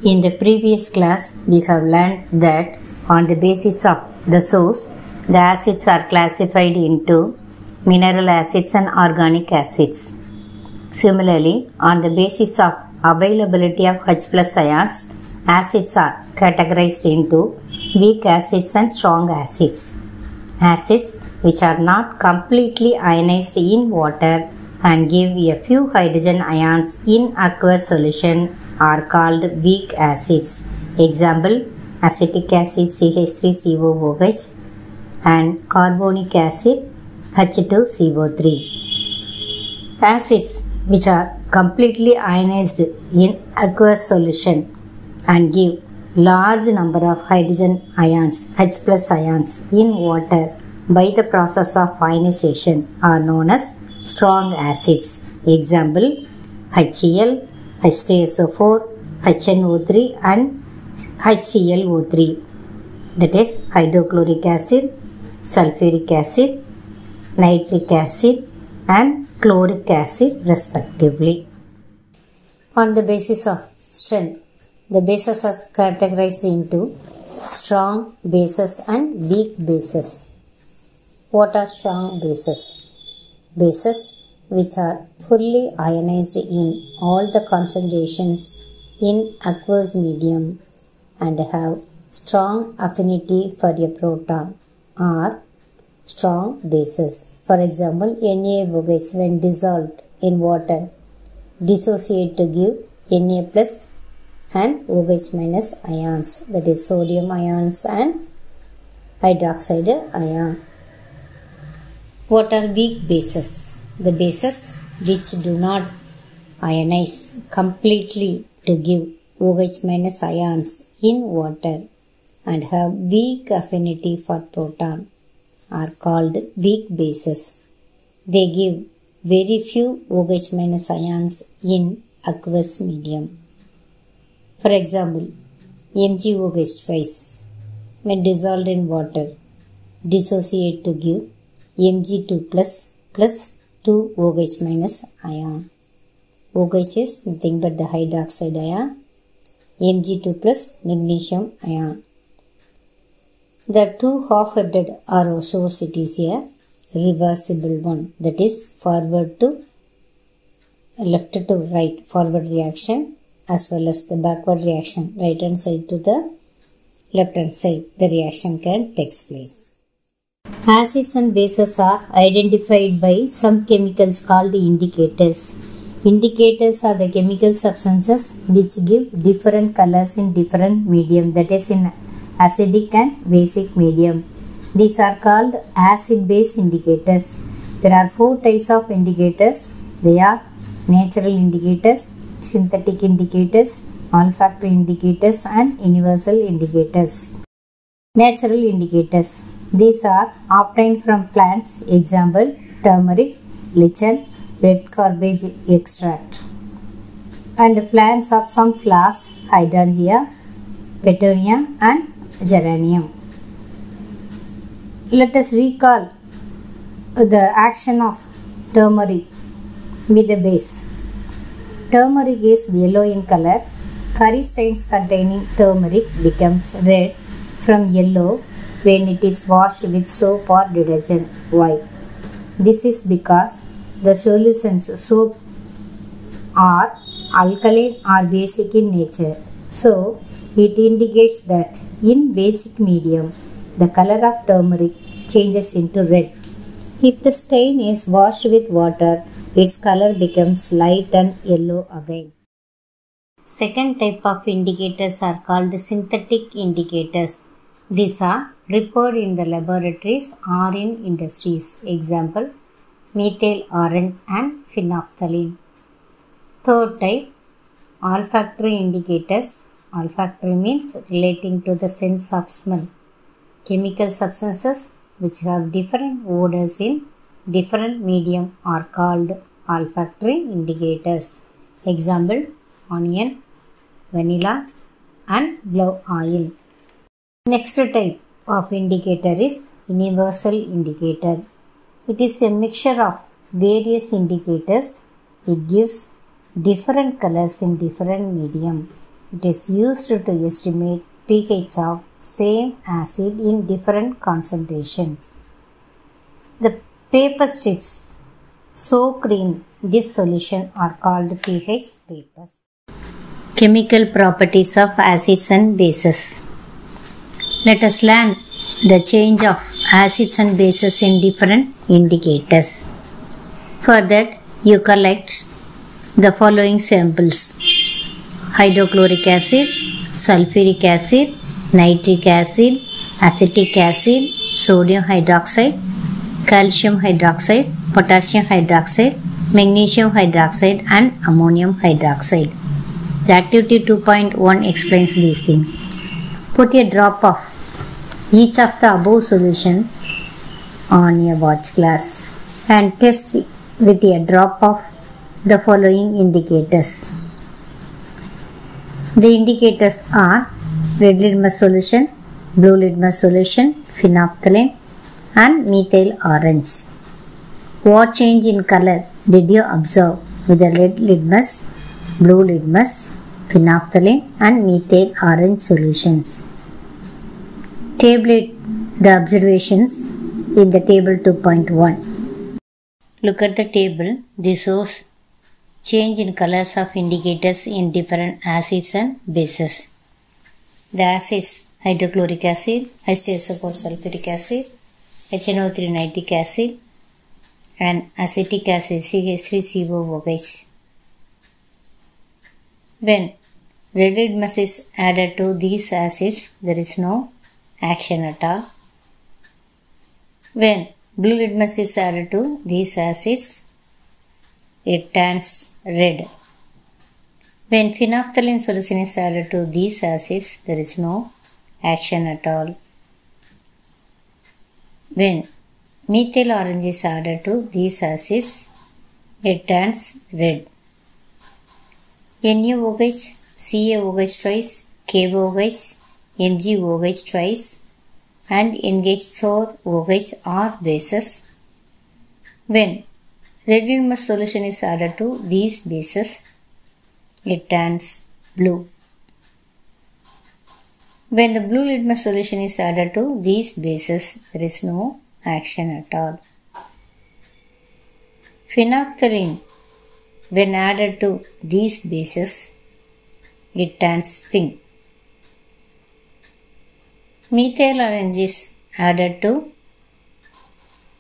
In the previous class, we have learned that on the basis of the source, the acids are classified into mineral acids and organic acids. Similarly, on the basis of availability of H plus ions, acids are categorized into weak acids and strong acids. Acids which are not completely ionized in water and give a few hydrogen ions in aqueous solution are called weak acids. Example, acetic acid CH3COOH and carbonic acid H2CO3. Acids which are completely ionized in aqueous solution and give large number of hydrogen ions H plus ions in water by the process of ionization are known as strong acids. Example, HCl, H2SO4, HNO3 and HClO3, that is hydrochloric acid, sulfuric acid, nitric acid and chloric acid respectively. On the basis of strength, the bases are categorized into strong bases and weak bases. What are strong bases? Bases which are fully ionized in all the concentrations in aqueous medium and have strong affinity for a proton are strong bases. For example, NaOH when dissolved in water dissociate to give Na plus and OH minus ions, that is sodium ions and hydroxide ion. What are weak bases? The bases which do not ionize completely to give OH minus ions in water and have weak affinity for proton are called weak bases. They give very few OH minus ions in aqueous medium. For example, MgOH twice when dissolved in water dissociate to give Mg2 plus 2 OH minus ion. OH is nothing but the hydroxide ion, Mg2 plus magnesium ion. The two half-headed arrow shows it is a reversible one, that is forward to left to right forward reaction as well as the backward reaction right hand side to the left hand side the reaction can take place. Acids and bases are identified by some chemicals called indicators. Indicators are the chemical substances which give different colors in different medium, that is in acidic and basic medium. These are called acid-base indicators. There are 4 types of indicators. They are natural indicators, synthetic indicators, olfactory indicators and universal indicators. Natural indicators. These are obtained from plants. Example, turmeric, lichen, red cabbage extract. And the plants of some flowers, hydrangea, petunia and geranium. Let us recall the action of turmeric with the base. Turmeric is yellow in color. Curry stains containing turmeric becomes red from yellow when it is washed with soap or detergent. Why? This is because the solutions soap are alkaline or basic in nature. So, it indicates that in basic medium, the color of turmeric changes into red. If the stain is washed with water, its color becomes light and yellow again. Second type of indicators are called synthetic indicators. These are prepared in the laboratories or in industries. Example, methyl orange and phenolphthalein. Third type, olfactory indicators. Olfactory means relating to the sense of smell. Chemical substances which have different odors in different medium are called olfactory indicators. Example, onion, vanilla and blue oil. Next type of indicator is universal indicator. It is a mixture of various indicators. It gives different colors in different medium. It is used to estimate pH of same acid in different concentrations. The paper strips soaked in this solution are called pH papers. Chemical properties of acids and bases. Let us learn the change of acids and bases in different indicators. For that, you collect the following samples: hydrochloric acid, sulfuric acid, nitric acid, acetic acid, sodium hydroxide, calcium hydroxide, potassium hydroxide, magnesium hydroxide and ammonium hydroxide. The activity 2.1 explains these things. Put a drop of each of the above solution on a watch glass and test it with a drop of the following indicators. The indicators are red litmus solution, blue litmus solution, phenolphthalein and methyl orange. What change in color did you observe with the red litmus, blue litmus, phenolphthalein and methyl orange solutions? Tabulate the observations in the table 2.1. Look at the table. This shows change in colors of indicators in different acids and bases. The acids: hydrochloric acid, H2SO4 sulfuric acid, HNO3 nitric acid and acetic acid CH3COOH. When red litmus is added to these acids, there is no action at all. When blue litmus is added to these acids, it turns red. When phenolphthalein solution is added to these acids, there is no action at all. When methyl orange is added to these acids, it turns red. NaOH, CaOH twice, KOH, NgOH twice and NH4OH are bases. When red litmus solution is added to these bases, it turns blue. When the blue litmus solution is added to these bases, there is no action at all. Phenolphthalein, when added to these bases, it turns pink. Methyl orange is added to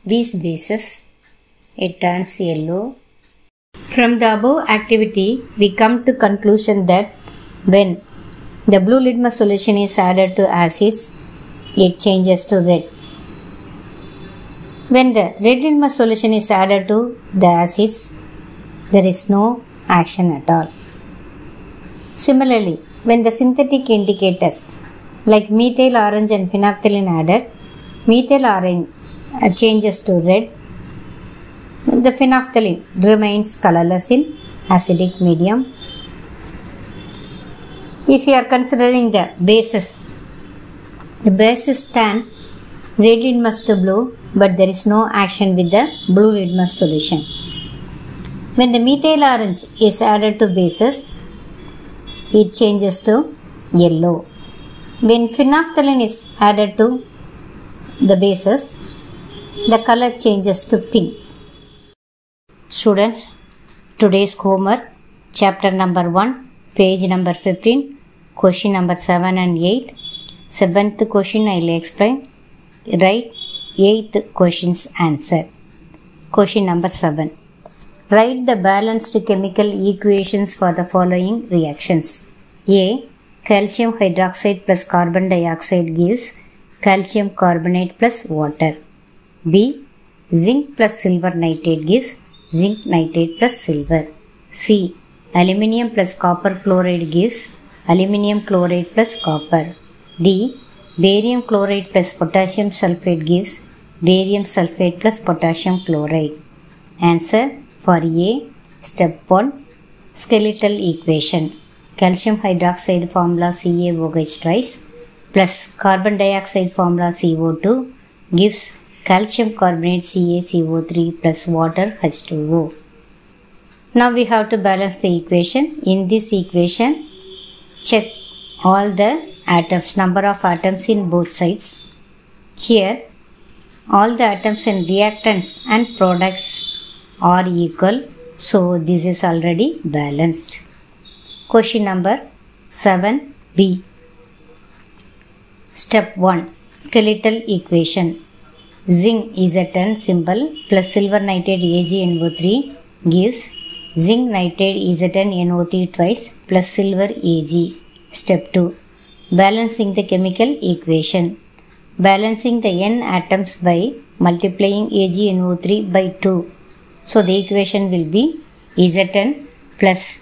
these bases, it turns yellow. From the above activity, we come to conclusion that when the blue litmus solution is added to acids, it changes to red. When the red litmus solution is added to the acids, there is no action at all. Similarly, when the synthetic indicators like methyl orange and phenolphthalein added, methyl orange changes to red. The phenolphthalein remains colorless in acidic medium. If you are considering the bases turn red litmus to blue, but there is no action with the blue litmus solution. When the methyl orange is added to bases, it changes to yellow. When phenolphthalein is added to the bases, the color changes to pink. Students, today's homework, chapter number 1, page number 15, question number 7 and 8. 7th question I will explain. Write 8th question's answer. Question number 7. Write the balanced chemical equations for the following reactions. A. Calcium hydroxide plus carbon dioxide gives calcium carbonate plus water. B. Zinc plus silver nitrate gives zinc nitrate plus silver. C. Aluminium plus copper chloride gives aluminium chloride plus copper. D. Barium chloride plus potassium sulfate gives barium sulfate plus potassium chloride. Answer for A. Step 1. Skeletal equation. Calcium hydroxide formula CaOH twice plus carbon dioxide formula CO2 gives calcium carbonate CaCO3 plus water H2O. Now we have to balance the equation. In this equation, check all the atoms, number of atoms in both sides. Here all the atoms and reactants and products are equal, so this is already balanced. Question number 7b. Step 1. Skeletal equation. Zinc Zn symbol plus silver nitrate AgNO3 gives zinc nitrate ZnNO3 twice plus silver Ag. Step 2. Balancing the chemical equation. Balancing the n atoms by multiplying AgNO3 by 2. So the equation will be Zn plus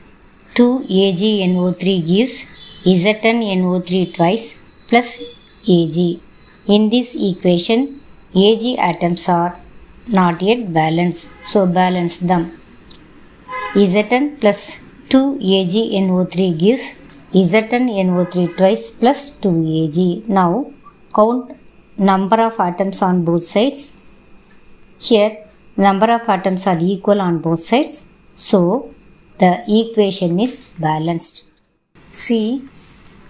2AgNO3 gives ZnNO3 twice plus Ag. In this equation, Ag atoms are not yet balanced, so balance them. Zn plus 2AgNO3 gives ZnNO3 twice plus 2Ag. Now count number of atoms on both sides. Here number of atoms are equal on both sides, so the equation is balanced. See,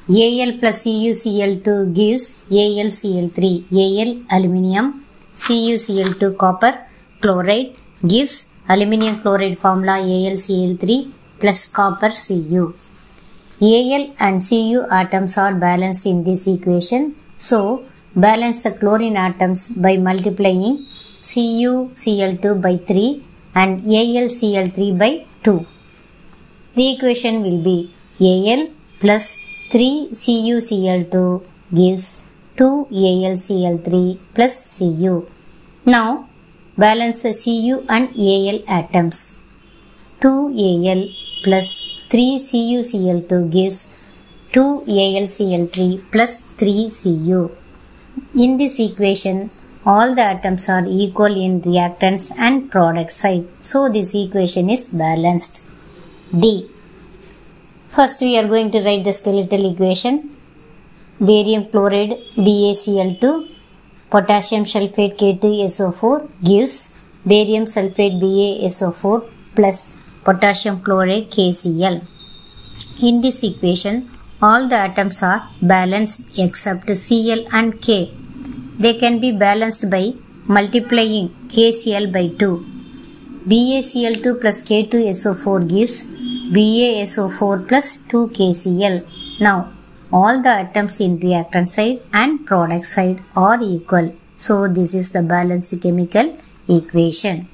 Al plus CuCl2 gives AlCl3. Al aluminium, CuCl2 copper chloride gives aluminium chloride formula AlCl3 plus copper Cu. Al and Cu atoms are balanced in this equation, so balance the chlorine atoms by multiplying CuCl2 by 3 and AlCl3 by 2. The equation will be Al plus 3CuCl2 gives 2AlCl3 plus Cu. Now balance the Cu and Al atoms. 2Al plus 3CuCl2 gives 2AlCl3 plus 3Cu. In this equation, all the atoms are equal in reactants and product side, so this equation is balanced. D. First we are going to write the skeletal equation. Barium chloride BaCl2, potassium sulfate K2SO4 gives barium sulfate BaSO4 plus potassium chloride KCl. In this equation, all the atoms are balanced except Cl and K. They can be balanced by multiplying KCl by 2. BaCl2 plus K2SO4 gives BaSO4 plus 2KCl. Now, all the atoms in reactant side and product side are equal. So, this is the balanced chemical equation.